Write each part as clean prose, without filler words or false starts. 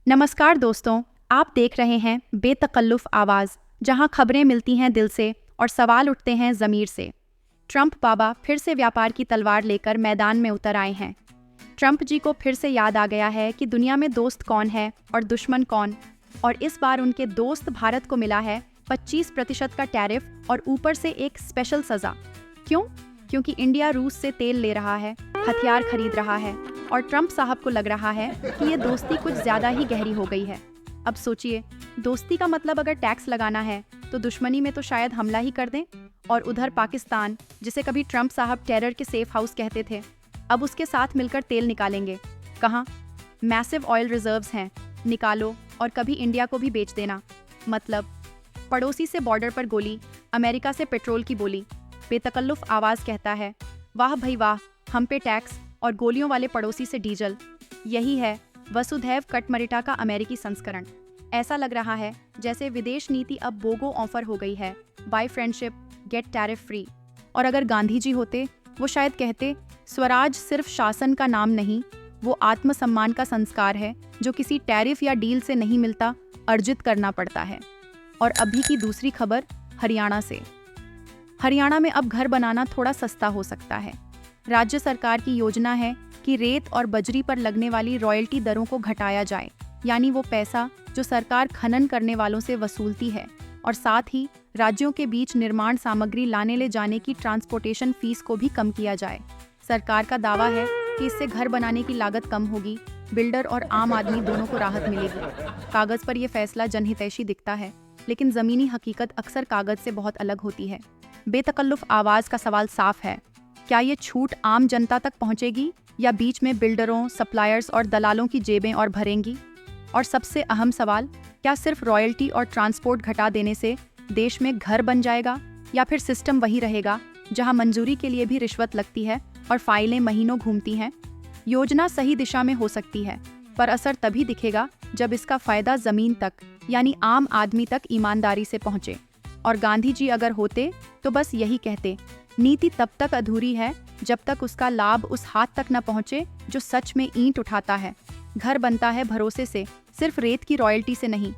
नमस्कार दोस्तों, आप देख रहे हैं बेतकल्लुफ़ आवाज़, जहां खबरें मिलती हैं दिल से और सवाल उठते हैं ज़मीर से। ट्रंप बाबा फिर से व्यापार की तलवार लेकर मैदान में उतर आए हैं। ट्रंप जी को फिर से याद आ गया है कि दुनिया में दोस्त कौन है और दुश्मन कौन, और इस बार उनके दोस्त भारत को मिला है 25% का टैरिफ और ऊपर से एक स्पेशल सज़ा। क्यों? क्योंकि इंडिया रूस से तेल ले रहा है, हथियार खरीद रहा है और ट्रंप साहब को लग रहा है कि ये दोस्ती कुछ ज़्यादा ही गहरी हो गई है। अब सोचिए, दोस्ती का मतलब अगर टैक्स लगाना है तो दुश्मनी में तो शायद हमला ही कर दें। और उधर पाकिस्तान, जिसे कभी ट्रंप साहब टेरर के सेफ हाउस कहते थे, अब उसके साथ मिलकर तेल निकालेंगे। कहाँ? मैसिव ऑयल रिजर्व्स हैं, निकालो और कभी इंडिया को भी बेच देना। मतलब पड़ोसी से बॉर्डर पर गोली, अमेरिका से पेट्रोल की बोली। बेतकल्लुफ़ आवाज़ कहता है, वाह भाई वाह, हम पे टैक्स और गोलियों वाले पड़ोसी से डीजल। यही है वसुधैव कटमरिटा का अमेरिकी संस्करण। ऐसा लग रहा है जैसे विदेश नीति अब बोगो ऑफर हो गई है, buy friendship get tariff free. और अगर गांधी जी होते, वो शायद कहते, स्वराज सिर्फ शासन का नाम नहीं, वो आत्मसम्मान का संस्कार है जो किसी टैरिफ या डील से नहीं मिलता, अर्जित करना पड़ता है। और अभी की दूसरी खबर हरियाणा से। हरियाणा में अब घर बनाना थोड़ा सस्ता हो सकता है। राज्य सरकार की योजना है कि रेत और बजरी पर लगने वाली रॉयल्टी दरों को घटाया जाए, यानी वो पैसा जो सरकार खनन करने वालों से वसूलती है, और साथ ही राज्यों के बीच निर्माण सामग्री लाने ले जाने की ट्रांसपोर्टेशन फीस को भी कम किया जाए। सरकार का दावा है कि इससे घर बनाने की लागत कम होगी, बिल्डर और आम आदमी दोनों को राहत मिलेगी। कागज पर यह फैसला जनहितैषी दिखता है, लेकिन जमीनी हकीकत अक्सर कागज से बहुत अलग होती है। बेतकल्लुफ़ आवाज़ का सवाल साफ है, क्या ये छूट आम जनता तक पहुंचेगी या बीच में बिल्डरों, सप्लायर्स और दलालों की जेबें और भरेंगी? और सबसे अहम सवाल, क्या सिर्फ रॉयल्टी और ट्रांसपोर्ट घटा देने से देश में घर बन जाएगा, या फिर सिस्टम वही रहेगा जहां मंजूरी के लिए भी रिश्वत लगती है और फाइलें महीनों घूमती हैं? योजना सही दिशा में हो सकती है, पर असर तभी दिखेगा जब इसका फायदा जमीन तक, यानी आम आदमी तक ईमानदारी से पहुंचे। और गांधी जी अगर होते तो बस यही कहते, नीति तब तक अधूरी है जब तक उसका लाभ उस हाथ तक न पहुंचे जो सच में ईंट उठाता है। घर बनता है भरोसे से, सिर्फ रेत की रॉयल्टी से नहीं।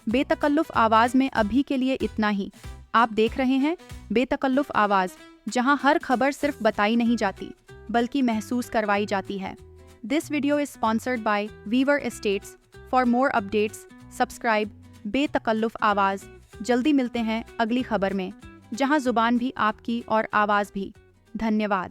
बेतकल्लुफ़ आवाज़ में अभी के लिए इतना ही। आप देख रहे हैं बेतकल्लुफ़ आवाज़, जहां हर खबर सिर्फ बताई नहीं जाती बल्कि महसूस करवाई जाती है। This video is sponsored by Weaver Estates. For more updates subscribe बेतकल्लुफ़ आवाज़। जल्दी मिलते हैं अगली खबर में, जहां जुबान भी आपकी और आवाज़ भी। धन्यवाद।